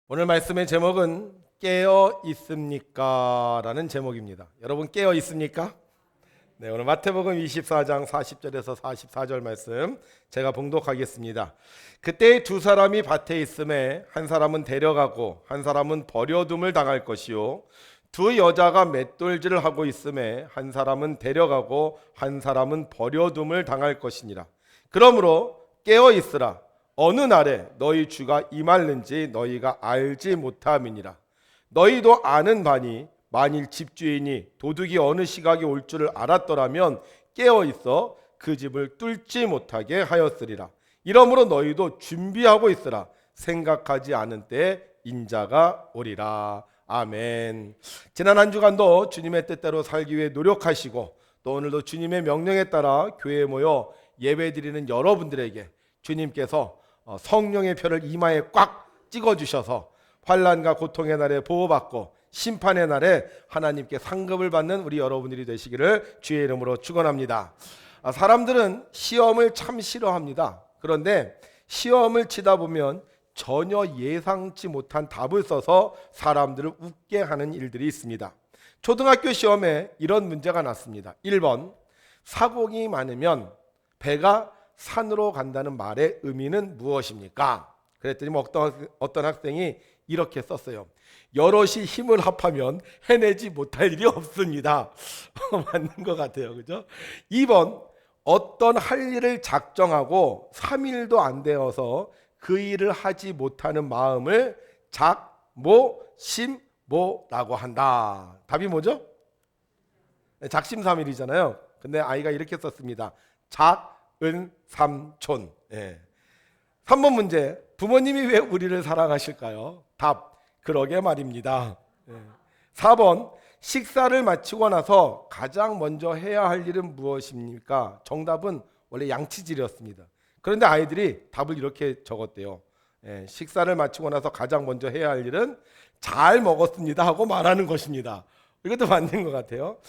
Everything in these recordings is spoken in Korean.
오늘 말씀의 제목은 깨어 있습니까? 라는 제목입니다. 여러분 깨어 있습니까? 네, 오늘 마태복음 24장 40절에서 44절 말씀 제가 봉독하겠습니다. 그때 두 사람이 밭에 있음에 한 사람은 데려가고 한 사람은 버려둠을 당할 것이요 두 여자가 맷돌질을 하고 있음에 한 사람은 데려가고 한 사람은 버려둠을 당할 것이니라. 그러므로 깨어 있으라. 어느 날에 너희 주가 임할는지 너희가 알지 못함이니라. 너희도 아는 바니 만일 집주인이 도둑이 어느 시각에 올 줄을 알았더라면 깨어 있어 그 집을 뚫지 못하게 하였으리라. 이러므로 너희도 준비하고 있으라. 생각하지 않은 때에 인자가 오리라. 아멘. 지난 한 주간도 주님의 뜻대로 살기 위해 노력하시고 또 오늘도 주님의 명령에 따라 교회에 모여 예배드리는 여러분들에게 주님께서 성령의 표를 이마에 꽉 찍어주셔서 환난과 고통의 날에 보호받고 심판의 날에 하나님께 상급을 받는 우리 여러분들이 되시기를 주의 이름으로 축원합니다. 사람들은 시험을 참 싫어합니다. 그런데 시험을 치다 보면 전혀 예상치 못한 답을 써서 사람들을 웃게 하는 일들이 있습니다. 초등학교 시험에 이런 문제가 났습니다. 1번, 사공이 많으면 배가 산으로 간다는 말의 의미는 무엇입니까? 그랬더니 어떤 학생이 이렇게 썼어요. 여럿이 힘을 합하면 해내지 못할 일이 없습니다. 맞는 것 같아요. 그죠? 2번, 어떤 할 일을 작정하고 3일도 안 되어서 그 일을 하지 못하는 마음을 작모심모라고 한다. 답이 뭐죠? 작심삼일이잖아요. 근데 아이가 이렇게 썼습니다. 작은삼촌. 3번 문제, 부모님이 왜 우리를 사랑하실까요? 답, 그러게 말입니다. 4번, 식사를 마치고 나서 가장 먼저 해야 할 일은 무엇입니까? 정답은 원래 양치질이었습니다. 그런데 아이들이 답을 이렇게 적었대요. 식사를 마치고 나서 가장 먼저 해야 할 일은 잘 먹었습니다 하고 말하는 것입니다. 이것도 맞는 것 같아요.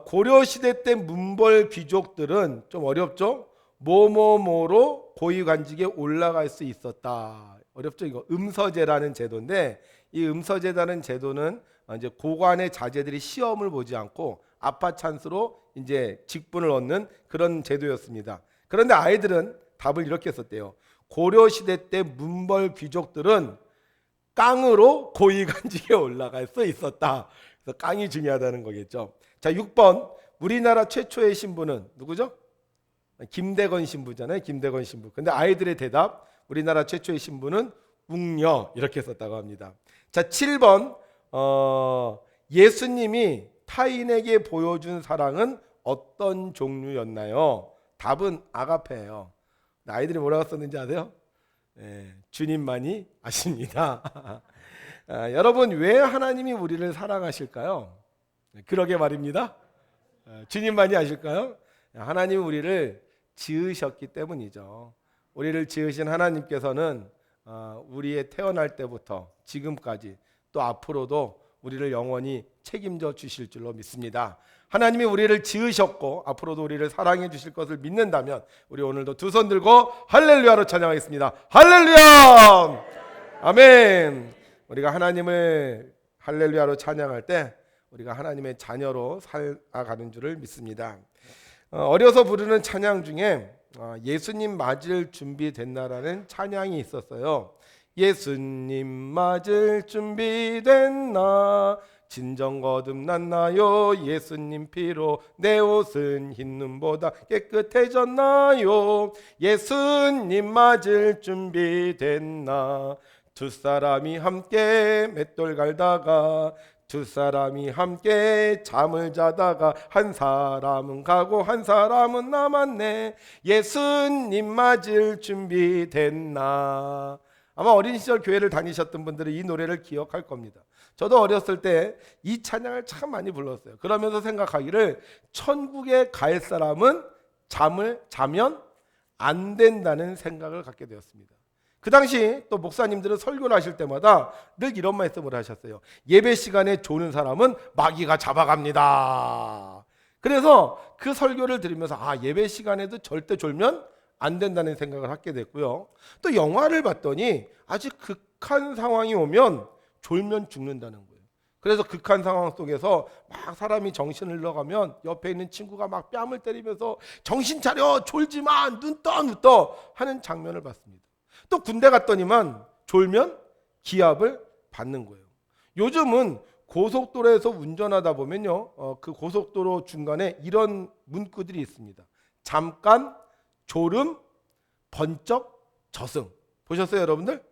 고려시대 때 문벌 귀족들은 좀 어렵죠? 뭐뭐뭐로 고위관직에 올라갈 수 있었다. 어렵죠? 이거 음서제라는 제도인데 이 음서제라는 제도는 이제 고관의 자제들이 시험을 보지 않고 아파 찬스로 이제 직분을 얻는 그런 제도였습니다. 그런데 아이들은 답을 이렇게 썼대요. 고려시대 때 문벌 귀족들은 깡으로 고위관직에 올라갈 수 있었다. 그래서 깡이 중요하다는 거겠죠. 자, 6번, 우리나라 최초의 신부는 누구죠? 김대건 신부잖아요. 김대건 신부. 근데 아이들의 대답, 우리나라 최초의 신부는 웅녀 이렇게 썼다고 합니다. 자, 7번, 예수님이 타인에게 보여준 사랑은 어떤 종류였나요? 답은 아가페예요. 아이들이 뭐라고 썼는지 아세요? 주님만이 아십니다. 여러분, 왜 하나님이 우리를 사랑하실까요? 그러게 말입니다. 주님만이 아실까요? 하나님이 우리를 지으셨기 때문이죠. 우리를 지으신 하나님께서는 우리의 태어날 때부터 지금까지 또 앞으로도 우리를 영원히 책임져 주실 줄로 믿습니다. 하나님이 우리를 지으셨고 앞으로도 우리를 사랑해 주실 것을 믿는다면 우리 오늘도 두 손 들고 할렐루야로 찬양하겠습니다. 할렐루야! 아멘. 우리가 하나님을 할렐루야로 찬양할 때 우리가 하나님의 자녀로 살아가는 줄을 믿습니다. 어려서 부르는 찬양 중에 예수님 맞을 준비 됐나라는 찬양이 있었어요. 예수님 맞을 준비 됐나 진정 거듭났나요? 예수님 피로 내 옷은 흰 눈보다 깨끗해졌나요? 예수님 맞을 준비 됐나 두 사람이 함께 맷돌 갈다가 두 사람이 함께 잠을 자다가 한 사람은 가고 한 사람은 남았네. 예수님 맞을 준비 됐나. 아마 어린 시절 교회를 다니셨던 분들은 이 노래를 기억할 겁니다. 저도 어렸을 때 이 찬양을 참 많이 불렀어요. 그러면서 생각하기를 천국에 갈 사람은 잠을 자면 안 된다는 생각을 갖게 되었습니다. 그 당시 또 목사님들은 설교를 하실 때마다 늘 이런 말씀을 하셨어요. 예배 시간에 조는 사람은 마귀가 잡아갑니다. 그래서 그 설교를 들으면서 예배 시간에도 절대 졸면 안 된다는 생각을 하게 됐고요. 또 영화를 봤더니 아주 극한 상황이 오면 졸면 죽는다는 거예요. 그래서 극한 상황 속에서 막 사람이 정신을 잃어가면 옆에 있는 친구가 막 뺨을 때리면서 정신 차려 졸지 마 눈 떠 하는 장면을 봤습니다. 또 군대 갔더니만 졸면 기합을 받는 거예요. 요즘은 고속도로에서 운전하다 보면요, 그 고속도로 중간에 이런 문구들이 있습니다. 잠깐, 졸음, 번쩍, 저승. 보셨어요, 여러분들?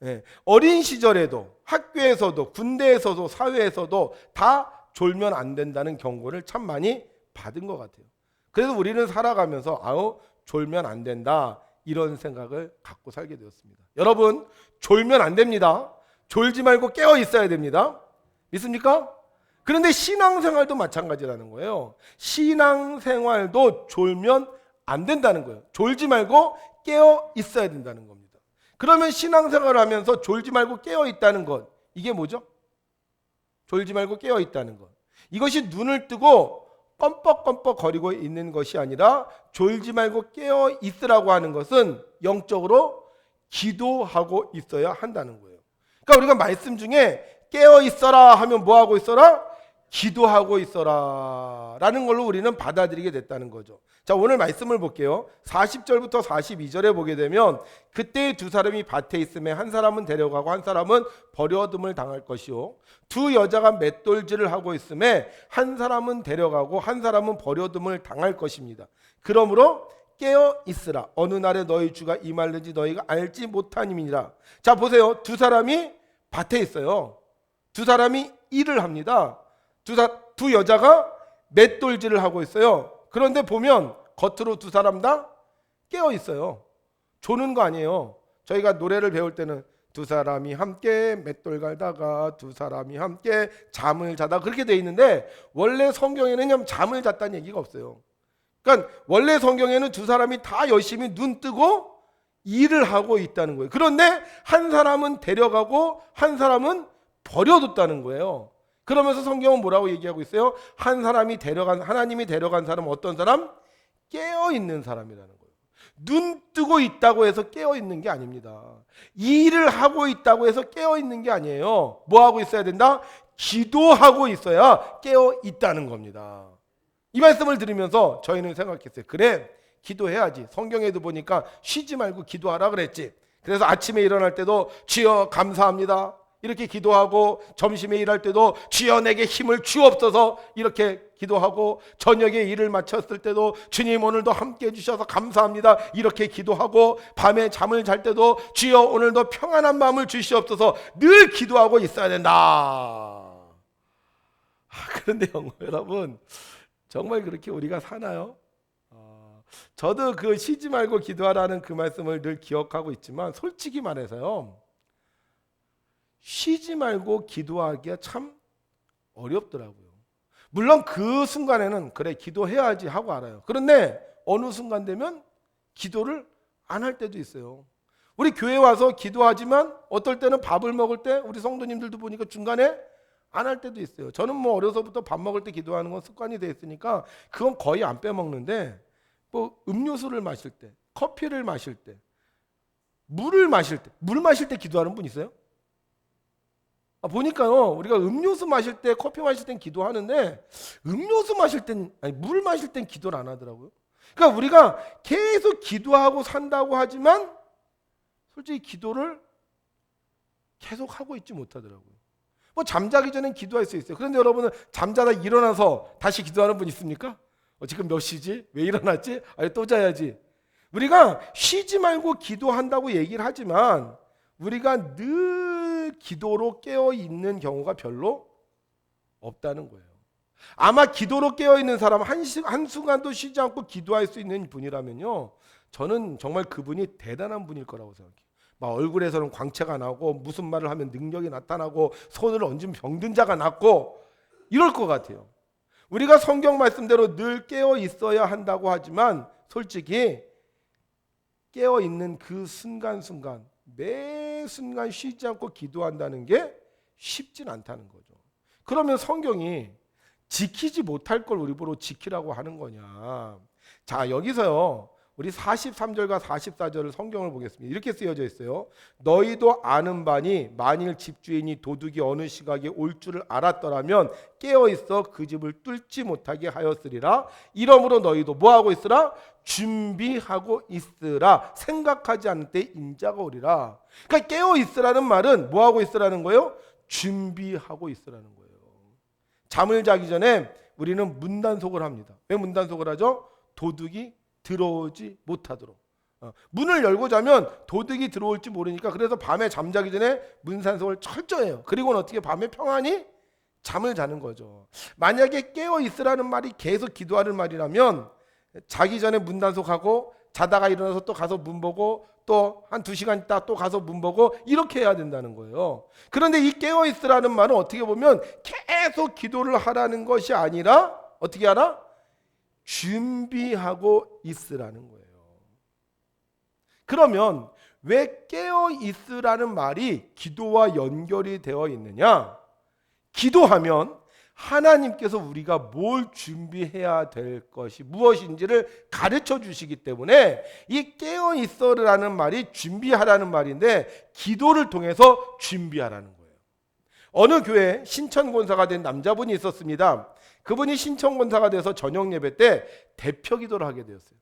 네. 어린 시절에도 학교에서도 군대에서도 사회에서도 다 졸면 안 된다는 경고를 참 많이 받은 것 같아요. 그래서 우리는 살아가면서 졸면 안 된다 이런 생각을 갖고 살게 되었습니다. 여러분, 졸면 안 됩니다. 졸지 말고 깨어 있어야 됩니다. 믿습니까? 그런데 신앙생활도 마찬가지라는 거예요. 신앙생활도 졸면 안 된다는 거예요. 졸지 말고 깨어 있어야 된다는 겁니다. 그러면 신앙생활을 하면서 졸지 말고 깨어 있다는 것, 이게 뭐죠? 졸지 말고 깨어 있다는 것. 이것이 눈을 뜨고 껌뻑껌뻑 거리고 있는 것이 아니라 졸지 말고 깨어 있으라고 하는 것은 영적으로 기도하고 있어야 한다는 거예요. 그러니까 우리가 말씀 중에 깨어 있어라 하면 뭐 하고 있어라? 기도하고 있어라 라는 걸로 우리는 받아들이게 됐다는 거죠. 자, 오늘 말씀을 볼게요. 40절부터 42절에 보게 되면 그때 두 사람이 밭에 있음에 한 사람은 데려가고 한 사람은 버려둠을 당할 것이요 두 여자가 맷돌질을 하고 있음에 한 사람은 데려가고 한 사람은 버려둠을 당할 것입니다. 그러므로 깨어 있으라. 어느 날에 너희 주가 임할는지 너희가 알지 못하님이니라. 자, 보세요. 두 사람이 밭에 있어요. 두 사람이 일을 합니다. 두 여자가 맷돌질을 하고 있어요. 그런데 보면 겉으로 두 사람 다 깨어 있어요. 조는 거 아니에요. 저희가 노래를 배울 때는 두 사람이 함께 맷돌 갈다가 두 사람이 함께 잠을 자다 그렇게 돼 있는데 원래 성경에는 잠을 잤다는 얘기가 없어요. 그러니까 원래 성경에는 두 사람이 다 열심히 눈 뜨고 일을 하고 있다는 거예요. 그런데 한 사람은 데려가고 한 사람은 버려뒀다는 거예요. 그러면서 성경은 뭐라고 얘기하고 있어요? 한 사람이 하나님이 데려간 사람은 어떤 사람? 깨어 있는 사람이라는 거예요. 눈 뜨고 있다고 해서 깨어 있는 게 아닙니다. 일을 하고 있다고 해서 깨어 있는 게 아니에요. 뭐 하고 있어야 된다? 기도하고 있어야 깨어 있다는 겁니다. 이 말씀을 들으면서 저희는 생각했어요. 그래, 기도해야지. 성경에도 보니까 쉬지 말고 기도하라 그랬지. 그래서 아침에 일어날 때도 주여 감사합니다 이렇게 기도하고, 점심에 일할 때도 주여 내게 힘을 주옵소서 이렇게 기도하고, 저녁에 일을 마쳤을 때도 주님 오늘도 함께 해주셔서 감사합니다 이렇게 기도하고, 밤에 잠을 잘 때도 주여 오늘도 평안한 마음을 주시옵소서 늘 기도하고 있어야 된다. 그런데 여러분, 정말 그렇게 우리가 사나요? 저도 그 쉬지 말고 기도하라는 그 말씀을 늘 기억하고 있지만 솔직히 말해서요, 쉬지 말고 기도하기가 참 어렵더라고요. 물론 그 순간에는 그래 기도해야지 하고 알아요. 그런데 어느 순간 되면 기도를 안 할 때도 있어요. 우리 교회 와서 기도하지만 어떨 때는 밥을 먹을 때 우리 성도님들도 보니까 중간에 안 할 때도 있어요. 저는 뭐 어려서부터 밥 먹을 때 기도하는 건 습관이 돼 있으니까 그건 거의 안 빼먹는데, 뭐 음료수를 마실 때, 커피를 마실 때, 물을 마실 때, 물 마실 때 기도하는 분 있어요? 보니까요, 우리가 음료수 마실 때, 커피 마실 땐 기도하는데 음료수 마실 땐, 아니 물 마실 땐 기도를 안 하더라고요. 그러니까 우리가 계속 기도하고 산다고 하지만 솔직히 기도를 계속 하고 있지 못하더라고요. 뭐 잠자기 전엔 기도할 수 있어요. 그런데 여러분은 잠자다 일어나서 다시 기도하는 분 있습니까? 지금 몇 시지? 왜 일어났지? 아니 또 자야지. 우리가 쉬지 말고 기도한다고 얘기를 하지만 우리가 늘 기도로 깨어 있는 경우가 별로 없다는 거예요. 아마 기도로 깨어 있는 사람 한순간도 쉬지 않고 기도할 수 있는 분이라면요, 저는 정말 그분이 대단한 분일 거라고 생각해요. 막 얼굴에서는 광채가 나고 무슨 말을 하면 능력이 나타나고 손을 얹으면 병든 자가 낫고 이럴 것 같아요. 우리가 성경 말씀대로 늘 깨어 있어야 한다고 하지만 솔직히 깨어 있는 그 순간순간 매 순간 쉬지 않고 기도한다는 게 쉽진 않다는 거죠. 그러면 성경이 지키지 못할 걸 우리 보러 지키라고 하는 거냐? 자, 여기서요, 우리 43절과 44절을 성경을 보겠습니다. 이렇게 쓰여져 있어요. 너희도 아는 바니 만일 집주인이 도둑이 어느 시각에 올 줄을 알았더라면 깨어있어 그 집을 뚫지 못하게 하였으리라. 이러므로 너희도 뭐하고 있으라? 준비하고 있으라. 생각하지 않을 때 인자가 오리라. 그러니까 깨어있으라는 말은 뭐하고 있으라는 거예요? 준비하고 있으라는 거예요. 잠을 자기 전에 우리는 문단속을 합니다. 왜 문단속을 하죠? 도둑이 들어오지 못하도록. 문을 열고 자면 도둑이 들어올지 모르니까, 그래서 밤에 잠자기 전에 문단속을 철저히 해요. 그리고는 어떻게 밤에 평안히 잠을 자는 거죠. 만약에 깨어 있으라는 말이 계속 기도하는 말이라면 자기 전에 문단속하고 자다가 일어나서 또 가서 문 보고 또 한 2시간 있다 또 가서 문 보고 이렇게 해야 된다는 거예요. 그런데 이 깨어 있으라는 말은 어떻게 보면 계속 기도를 하라는 것이 아니라 어떻게 하라? 준비하고 있으라는 거예요. 그러면 왜 깨어 있으라는 말이 기도와 연결이 되어 있느냐? 기도하면 하나님께서 우리가 뭘 준비해야 될 것이 무엇인지를 가르쳐 주시기 때문에 이 깨어 있어라는 말이 준비하라는 말인데, 기도를 통해서 준비하라는 거예요. 어느 교회에 신천권사가 된 남자분이 있었습니다. 그분이 신천권사가 돼서 저녁 예배 때 대표 기도를 하게 되었어요.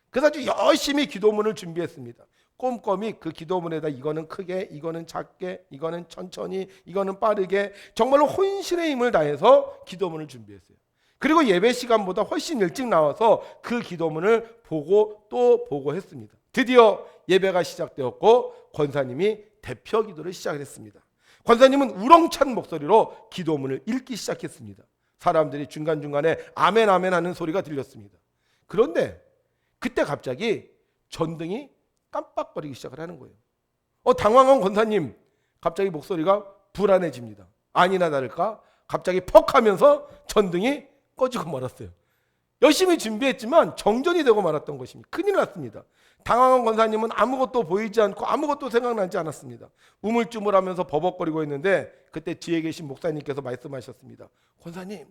그래서 아주 열심히 기도문을 준비했습니다. 꼼꼼히 그 기도문에다 이거는 크게, 이거는 작게, 이거는 천천히, 이거는 빠르게, 정말로 혼신의 힘을 다해서 기도문을 준비했어요. 그리고 예배 시간보다 훨씬 일찍 나와서 그 기도문을 보고 또 보고 했습니다. 드디어 예배가 시작되었고 권사님이 대표 기도를 시작했습니다. 권사님은 우렁찬 목소리로 기도문을 읽기 시작했습니다. 사람들이 중간중간에 아멘 아멘 하는 소리가 들렸습니다. 그런데 그때 갑자기 전등이 깜빡거리기 시작을 하는 거예요. 당황한 권사님, 갑자기 목소리가 불안해집니다. 아니나 다를까 갑자기 퍽 하면서 전등이 꺼지고 말았어요. 열심히 준비했지만 정전이 되고 말았던 것입니다. 큰일 났습니다. 당황한 권사님은 아무것도 보이지 않고 아무것도 생각나지 않았습니다. 우물쭈물하면서 버벅거리고 있는데 그때 뒤에 계신 목사님께서 말씀하셨습니다. 권사님,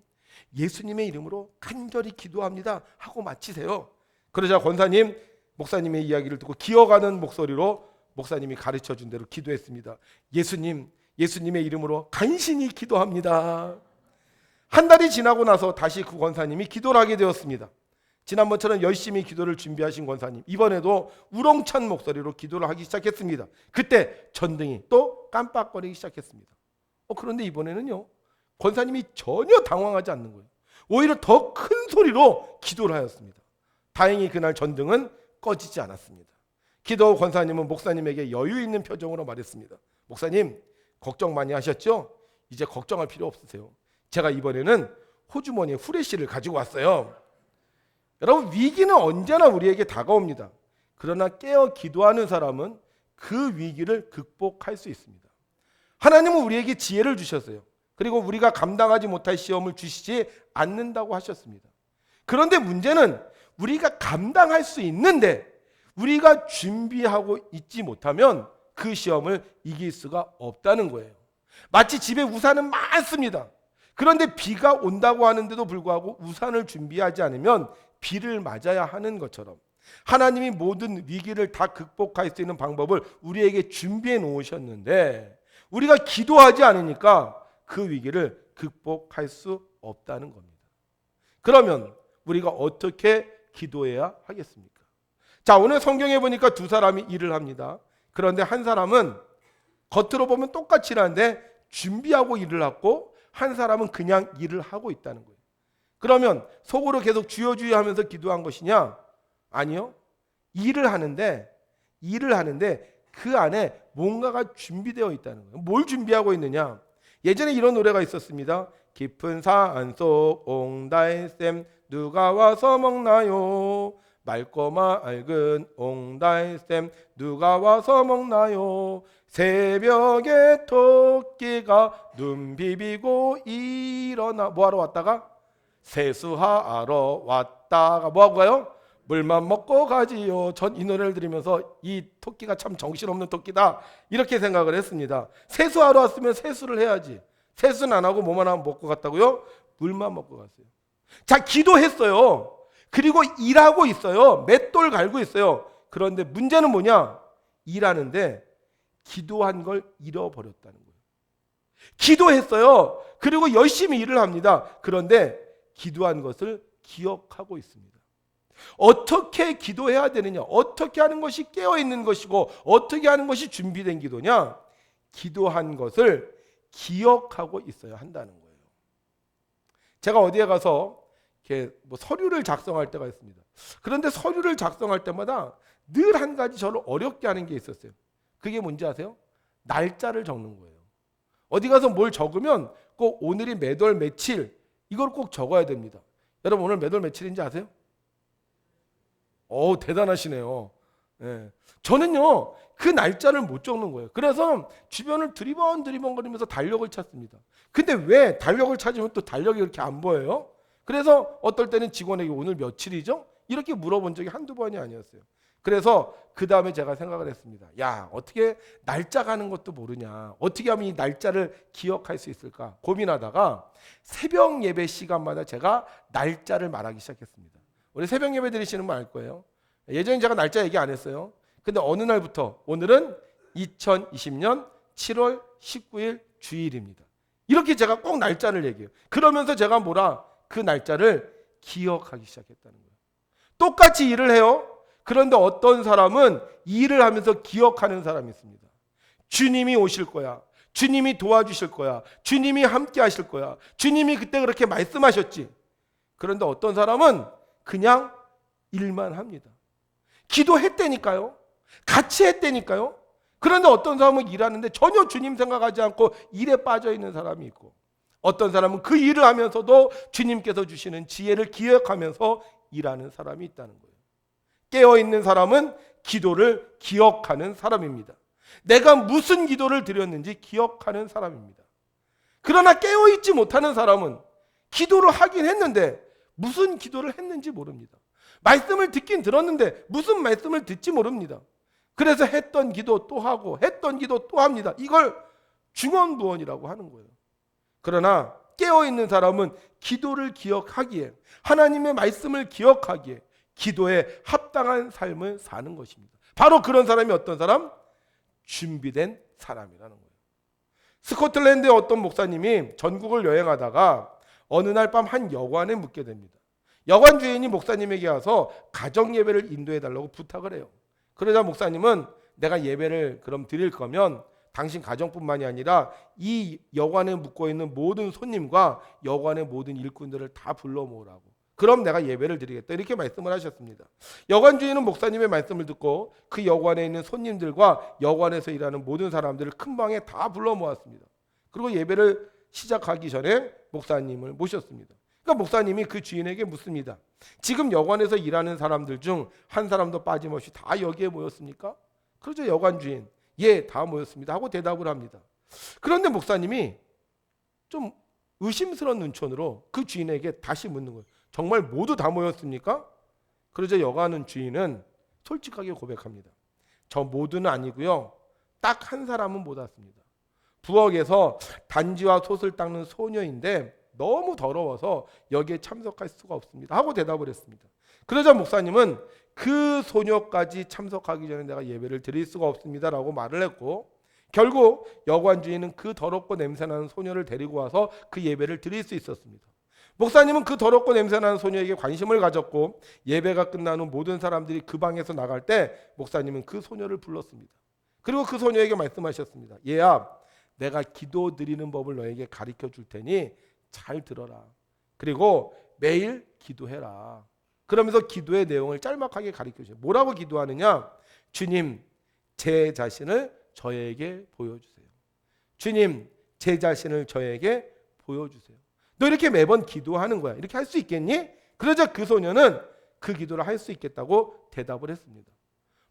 예수님의 이름으로 간절히 기도합니다 하고 마치세요. 그러자 권사님, 목사님의 이야기를 듣고 기어가는 목소리로 목사님이 가르쳐 준 대로 기도했습니다. 예수님, 예수님의 이름으로 간신히 기도합니다. 한 달이 지나고 나서 다시 그 권사님이 기도를 하게 되었습니다. 지난번처럼 열심히 기도를 준비하신 권사님, 이번에도 우렁찬 목소리로 기도를 하기 시작했습니다. 그때 전등이 또 깜빡거리기 시작했습니다. 그런데 이번에는요, 권사님이 전혀 당황하지 않는 거예요. 오히려 더 큰 소리로 기도를 하였습니다. 다행히 그날 전등은 꺼지지 않았습니다. 기도 후 권사님은 목사님에게 여유 있는 표정으로 말했습니다. 목사님, 걱정 많이 하셨죠? 이제 걱정할 필요 없으세요. 제가 이번에는 호주머니에 후레쉬를 가지고 왔어요. 여러분, 위기는 언제나 우리에게 다가옵니다. 그러나 깨어 기도하는 사람은 그 위기를 극복할 수 있습니다. 하나님은 우리에게 지혜를 주셨어요. 그리고 우리가 감당하지 못할 시험을 주시지 않는다고 하셨습니다. 그런데 문제는 우리가 감당할 수 있는데 우리가 준비하고 있지 못하면 그 시험을 이길 수가 없다는 거예요. 마치 집에 우산은 많습니다. 그런데 비가 온다고 하는데도 불구하고 우산을 준비하지 않으면 비를 맞아야 하는 것처럼 하나님이 모든 위기를 다 극복할 수 있는 방법을 우리에게 준비해 놓으셨는데 우리가 기도하지 않으니까 그 위기를 극복할 수 없다는 겁니다. 그러면 우리가 어떻게 기도해야 하겠습니까? 자, 오늘 성경에 보니까 두 사람이 일을 합니다. 그런데 한 사람은 겉으로 보면 똑같이 일하는데 준비하고 일을 하고 한 사람은 그냥 일을 하고 있다는 거예요. 그러면 속으로 계속 주여 주여 하면서 기도한 것이냐? 아니요. 일을 하는데 그 안에 뭔가가 준비되어 있다는 거예요. 뭘 준비하고 있느냐? 예전에 이런 노래가 있었습니다. 깊은 산속 옹달샘 누가 와서 먹나요? 맑고 맑은 옹달샘 누가 와서 먹나요? 새벽에 토끼가 눈 비비고 일어나 뭐하러 왔다가? 세수하러 왔다가 뭐하고 가요? 물만 먹고 가지요. 전 이 노래를 들으면서 이 토끼가 참 정신없는 토끼다 이렇게 생각을 했습니다. 세수하러 왔으면 세수를 해야지. 세수는 안 하고 뭐만 하면 먹고 갔다고요? 물만 먹고 갔어요. 자, 기도했어요. 그리고 일하고 있어요. 맷돌 갈고 있어요. 그런데 문제는 뭐냐? 일하는데 기도한 걸 잃어버렸다는 거예요. 기도했어요. 그리고 열심히 일을 합니다. 그런데 기도한 것을 기억하고 있습니다. 어떻게 기도해야 되느냐? 어떻게 하는 것이 깨어있는 것이고 어떻게 하는 것이 준비된 기도냐? 기도한 것을 기억하고 있어야 한다는 거예요. 제가 어디에 가서 이렇게 서류를 작성할 때가 있습니다. 그런데 서류를 작성할 때마다 늘 한 가지 저를 어렵게 하는 게 있었어요. 그게 뭔지 아세요? 날짜를 적는 거예요. 어디 가서 뭘 적으면 꼭 오늘이 몇 월 며칠 이걸 꼭 적어야 됩니다. 여러분 오늘 몇 월 며칠인지 아세요? 대단하시네요. 예. 저는요 그 날짜를 못 적는 거예요. 그래서 주변을 두리번거리면서 달력을 찾습니다. 근데 왜 달력을 찾으면 또 달력이 그렇게 안 보여요? 그래서 어떨 때는 직원에게 오늘 며칠이죠? 이렇게 물어본 적이 한두 번이 아니었어요. 그래서 그 다음에 제가 생각을 했습니다. 야, 어떻게 날짜 가는 것도 모르냐? 어떻게 하면 이 날짜를 기억할 수 있을까? 고민하다가 새벽 예배 시간마다 제가 날짜를 말하기 시작했습니다. 우리 새벽 예배 드리시는 분 알 거예요. 예전에 제가 날짜 얘기 안 했어요. 근데 어느 날부터 오늘은 2020년 7월 19일 주일입니다. 이렇게 제가 꼭 날짜를 얘기해요. 그러면서 제가 그 날짜를 기억하기 시작했다는 거예요. 똑같이 일을 해요. 그런데 어떤 사람은 일을 하면서 기억하는 사람이 있습니다. 주님이 오실 거야. 주님이 도와주실 거야. 주님이 함께 하실 거야. 주님이 그때 그렇게 말씀하셨지. 그런데 어떤 사람은 그냥 일만 합니다. 기도했다니까요. 같이 했다니까요. 그런데 어떤 사람은 일하는데 전혀 주님 생각하지 않고 일에 빠져 있는 사람이 있고, 어떤 사람은 그 일을 하면서도 주님께서 주시는 지혜를 기억하면서 일하는 사람이 있다는 거예요. 깨어있는 사람은 기도를 기억하는 사람입니다. 내가 무슨 기도를 드렸는지 기억하는 사람입니다. 그러나 깨어있지 못하는 사람은 기도를 하긴 했는데 무슨 기도를 했는지 모릅니다. 말씀을 듣긴 들었는데 무슨 말씀을 듣지 모릅니다. 그래서 했던 기도 또 하고 했던 기도 또 합니다. 이걸 중언부언이라고 하는 거예요. 그러나 깨어있는 사람은 기도를 기억하기에, 하나님의 말씀을 기억하기에 기도에 합당한 삶을 사는 것입니다. 바로 그런 사람이 어떤 사람? 준비된 사람이라는 거예요. 스코틀랜드의 어떤 목사님이 전국을 여행하다가 어느 날 밤 한 여관에 묵게 됩니다. 여관 주인이 목사님에게 와서 가정 예배를 인도해 달라고 부탁을 해요. 그러자 목사님은 내가 예배를 그럼 드릴 거면 당신 가정뿐만이 아니라 이 여관에 묵고 있는 모든 손님과 여관의 모든 일꾼들을 다 불러 모으라고. 그럼 내가 예배를 드리겠다. 이렇게 말씀을 하셨습니다. 여관 주인은 목사님의 말씀을 듣고 그 여관에 있는 손님들과 여관에서 일하는 모든 사람들을 큰 방에 다 불러 모았습니다. 그리고 예배를 시작하기 전에 목사님을 모셨습니다. 그러니까 목사님이 그 주인에게 묻습니다. 지금 여관에서 일하는 사람들 중 한 사람도 빠짐없이 다 여기에 모였습니까? 그러죠. 여관 주인. 예, 다 모였습니다 하고 대답을 합니다. 그런데 목사님이 좀 의심스러운 눈초으로 그 주인에게 다시 묻는 거예요. 정말 모두 다 모였습니까? 그러자 여관 주인은 솔직하게 고백합니다. 저 모두는 아니고요. 딱 한 사람은 못 왔습니다. 부엌에서 단지와 솥을 닦는 소녀인데 너무 더러워서 여기에 참석할 수가 없습니다 하고 대답을 했습니다. 그러자 목사님은 그 소녀까지 참석하기 전에 내가 예배를 드릴 수가 없습니다 라고 말을 했고, 결국 여관 주인은 그 더럽고 냄새나는 소녀를 데리고 와서 그 예배를 드릴 수 있었습니다. 목사님은 그 더럽고 냄새나는 소녀에게 관심을 가졌고, 예배가 끝난 후 모든 사람들이 그 방에서 나갈 때 목사님은 그 소녀를 불렀습니다. 그리고 그 소녀에게 말씀하셨습니다. 얘야, 내가 기도 드리는 법을 너에게 가르쳐 줄 테니 잘 들어라. 그리고 매일 기도해라. 그러면서 기도의 내용을 짤막하게 가르쳐 주세요. 뭐라고 기도하느냐? 주님, 제 자신을 저에게 보여주세요. 주님, 제 자신을 저에게 보여주세요. 너 이렇게 매번 기도하는 거야. 이렇게 할 수 있겠니? 그러자 그 소녀는 그 기도를 할 수 있겠다고 대답을 했습니다.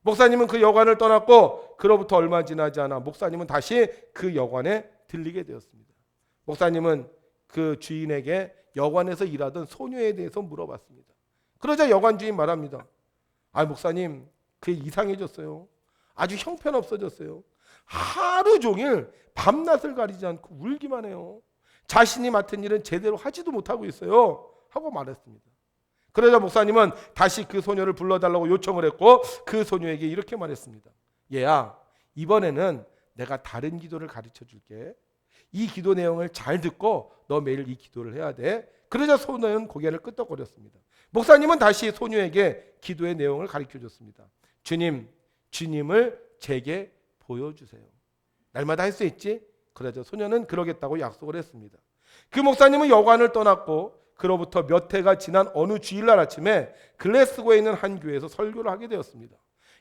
목사님은 그 여관을 떠났고, 그로부터 얼마 지나지 않아 목사님은 다시 그 여관에 들리게 되었습니다. 목사님은 그 주인에게 여관에서 일하던 소녀에 대해서 물어봤습니다. 그러자 여관 주인 말합니다. 아, 목사님, 그게 이상해졌어요. 아주 형편없어졌어요. 하루 종일 밤낮을 가리지 않고 울기만 해요. 자신이 맡은 일은 제대로 하지도 못하고 있어요 하고 말했습니다. 그러자 목사님은 다시 그 소녀를 불러달라고 요청을 했고 그 소녀에게 이렇게 말했습니다. 얘야, 이번에는 내가 다른 기도를 가르쳐 줄게. 이 기도 내용을 잘 듣고 너 매일 이 기도를 해야 돼. 그러자 소녀는 고개를 끄덕거렸습니다. 목사님은 다시 소녀에게 기도의 내용을 가르쳐 줬습니다. 주님을 제게 보여주세요. 날마다 할 수 있지? 그러자 소녀는 그러겠다고 약속을 했습니다. 그 목사님은 여관을 떠났고 그로부터 몇 해가 지난 어느 주일날 아침에 글래스고에 있는 한 교회에서 설교를 하게 되었습니다.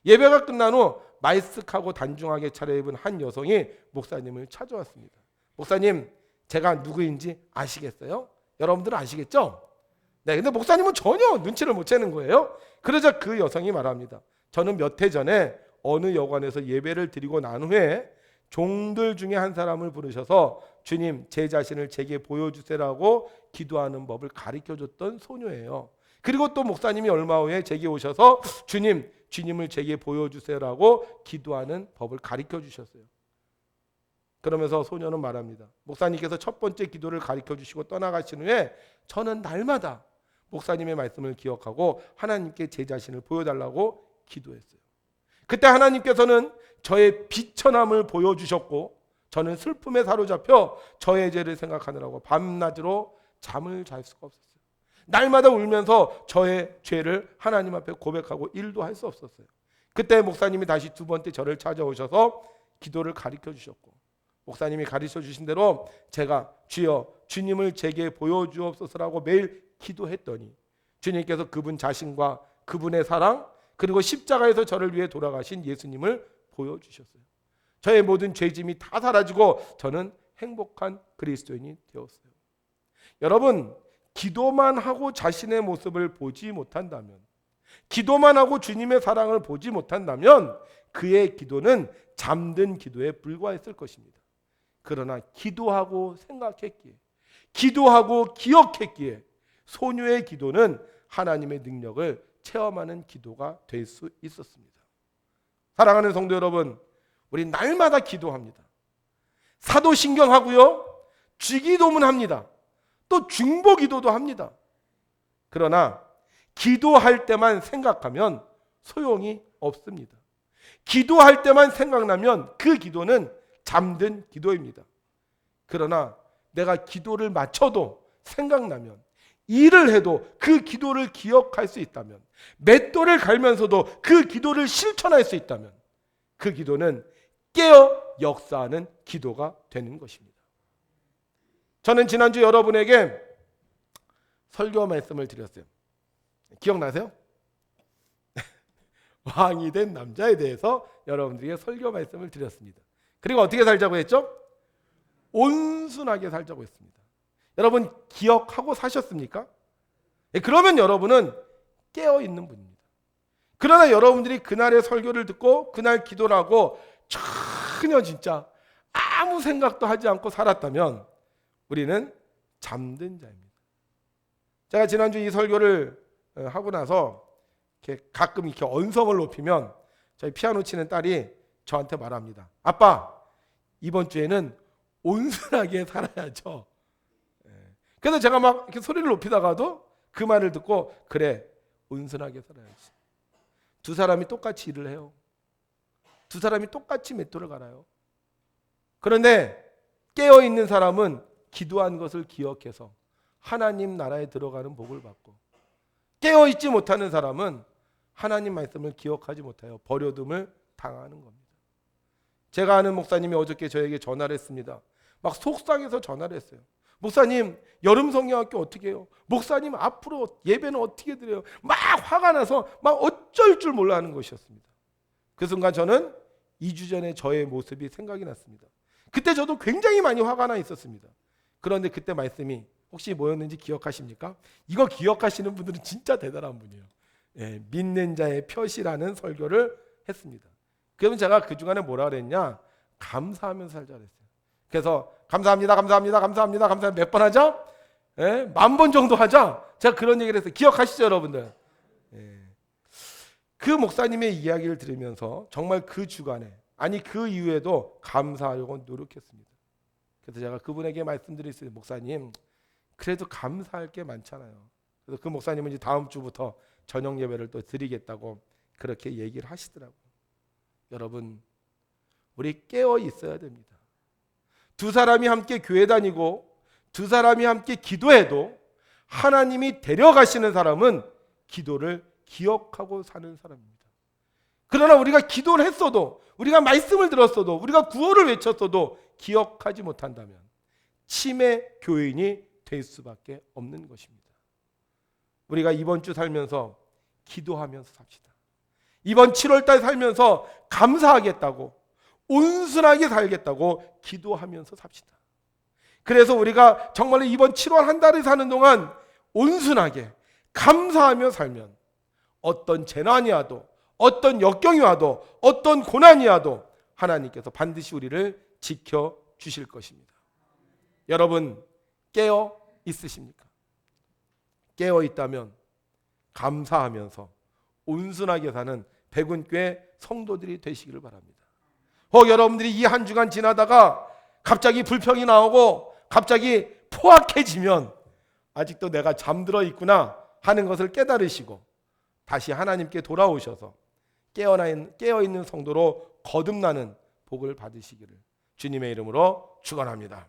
예배가 끝난 후 말쓱하고 단중하게 차려입은 한 여성이 목사님을 찾아왔습니다. 목사님, 제가 누구인지 아시겠어요? 여러분들은 아시겠죠? 네, 근데 목사님은 전혀 눈치를 못 채는 거예요. 그러자 그 여성이 말합니다. 저는 몇 해 전에 어느 여관에서 예배를 드리고 난 후에 종들 중에 한 사람을 부르셔서 주님, 제 자신을 제게 보여주세요라고 기도하는 법을 가르쳐줬던 소녀예요. 그리고 또 목사님이 얼마 후에 제게 오셔서 주님을 제게 보여주세요라고 기도하는 법을 가르쳐주셨어요. 그러면서 소녀는 말합니다. 목사님께서 첫 번째 기도를 가르쳐주시고 떠나가신 후에 저는 날마다 목사님의 말씀을 기억하고 하나님께 제 자신을 보여달라고 기도했어요. 그때 하나님께서는 저의 비천함을 보여주셨고 저는 슬픔에 사로잡혀 저의 죄를 생각하느라고 밤낮으로 잠을 잘 수가 없었어요. 날마다 울면서 저의 죄를 하나님 앞에 고백하고 일도 할 수 없었어요. 그때 목사님이 다시 두 번째 저를 찾아오셔서 기도를 가르쳐 주셨고 목사님이 가르쳐 주신 대로 제가 주여 주님을 제게 보여주옵소서라고 매일 기도했더니 주님께서 그분 자신과 그분의 사랑 그리고 십자가에서 저를 위해 돌아가신 예수님을 보여주셨어요. 저의 모든 죄짐이 다 사라지고 저는 행복한 그리스도인이 되었어요. 여러분, 기도만 하고 자신의 모습을 보지 못한다면, 기도만 하고 주님의 사랑을 보지 못한다면 그의 기도는 잠든 기도에 불과했을 것입니다. 그러나 기도하고 생각했기에, 기도하고 기억했기에 소녀의 기도는 하나님의 능력을 체험하는 기도가 될 수 있었습니다. 사랑하는 성도 여러분, 우리 날마다 기도합니다. 사도신경하고요, 주기도문합니다. 또 중보기도도 합니다. 그러나 기도할 때만 생각하면 소용이 없습니다. 기도할 때만 생각나면 그 기도는 잠든 기도입니다. 그러나 내가 기도를 마쳐도 생각나면, 일을 해도 그 기도를 기억할 수 있다면, 맷돌을 갈면서도 그 기도를 실천할 수 있다면 그 기도는 깨어 역사하는 기도가 되는 것입니다. 저는 지난주 여러분에게 설교 말씀을 드렸어요. 기억나세요? 왕이 된 남자에 대해서 여러분들에게 설교 말씀을 드렸습니다. 그리고 어떻게 살자고 했죠? 온순하게 살자고 했습니다. 여러분 기억하고 사셨습니까? 그러면 여러분은 깨어있는 분입니다. 그러나 여러분들이 그날의 설교를 듣고 그날 기도를 하고 전혀 진짜 아무 생각도 하지 않고 살았다면 우리는 잠든 자입니다. 제가 지난주 이 설교를 하고 나서 이렇게 가끔 이렇게 언성을 높이면 저희 피아노 치는 딸이 저한테 말합니다. 아빠, 이번 주에는 온순하게 살아야죠. 그래서 제가 막 이렇게 소리를 높이다가도 그 말을 듣고 그래, 온순하게 살아야지. 두 사람이 똑같이 일을 해요. 두 사람이 똑같이 맷돌을 갈아요. 그런데 깨어있는 사람은 기도한 것을 기억해서 하나님 나라에 들어가는 복을 받고, 깨어있지 못하는 사람은 하나님 말씀을 기억하지 못하여 버려둠을 당하는 겁니다. 제가 아는 목사님이 어저께 저에게 전화를 했습니다. 막 속상해서 전화를 했어요. 목사님, 여름 성경학교 어떻게 해요? 목사님, 앞으로 예배는 어떻게 드려요? 막 화가 나서 막 어쩔 줄 몰라 하는 것이었습니다. 그 순간 저는 2주 전에 저의 모습이 생각이 났습니다. 그때 저도 굉장히 많이 화가 나 있었습니다. 그런데 그때 말씀이 혹시 뭐였는지 기억하십니까? 이거 기억하시는 분들은 진짜 대단한 분이에요. 믿는 자의 표시라는 설교를 했습니다. 그러면 제가 그 중간에 뭐라 그랬냐? 감사하면서 살자 그랬어요. 그래서 감사합니다, 감사합니다, 감사합니다, 감사합니다. 몇 번 하죠? 10,000번 정도 하죠? 제가 그런 얘기를 했어요. 기억하시죠, 여러분들? 그 목사님의 이야기를 들으면서 정말 그 주간에, 아니 그 이후에도 감사하려고 노력했습니다. 그래서 제가 그분에게 말씀드렸어요. 목사님, 그래도 감사할 게 많잖아요. 그래서 그 목사님은 이제 다음 주부터 저녁 예배를 또 드리겠다고 그렇게 얘기를 하시더라고요. 여러분, 우리 깨어 있어야 됩니다. 두 사람이 함께 교회 다니고 두 사람이 함께 기도해도 하나님이 데려가시는 사람은 기도를 기억하고 사는 사람입니다. 그러나 우리가 기도를 했어도, 우리가 말씀을 들었어도, 우리가 구호를 외쳤어도 기억하지 못한다면 치매 교인이 될 수밖에 없는 것입니다. 우리가 이번 주 살면서 기도하면서 삽시다. 이번 7월달 살면서 감사하겠다고, 온순하게 살겠다고 기도하면서 삽시다. 그래서 우리가 정말로 이번 7월 한 달을 사는 동안 온순하게 감사하며 살면 어떤 재난이 와도, 어떤 역경이 와도, 어떤 고난이 와도 하나님께서 반드시 우리를 지켜주실 것입니다. 여러분, 깨어 있으십니까? 깨어 있다면 감사하면서 온순하게 사는 백운교회 성도들이 되시기를 바랍니다. 여러분들이 이 한 주간 지나다가 갑자기 불평이 나오고 갑자기 포악해지면 아직도 내가 잠들어 있구나 하는 것을 깨달으시고 다시 하나님께 돌아오셔서 깨어있는 성도로 거듭나는 복을 받으시기를 주님의 이름으로 축원합니다.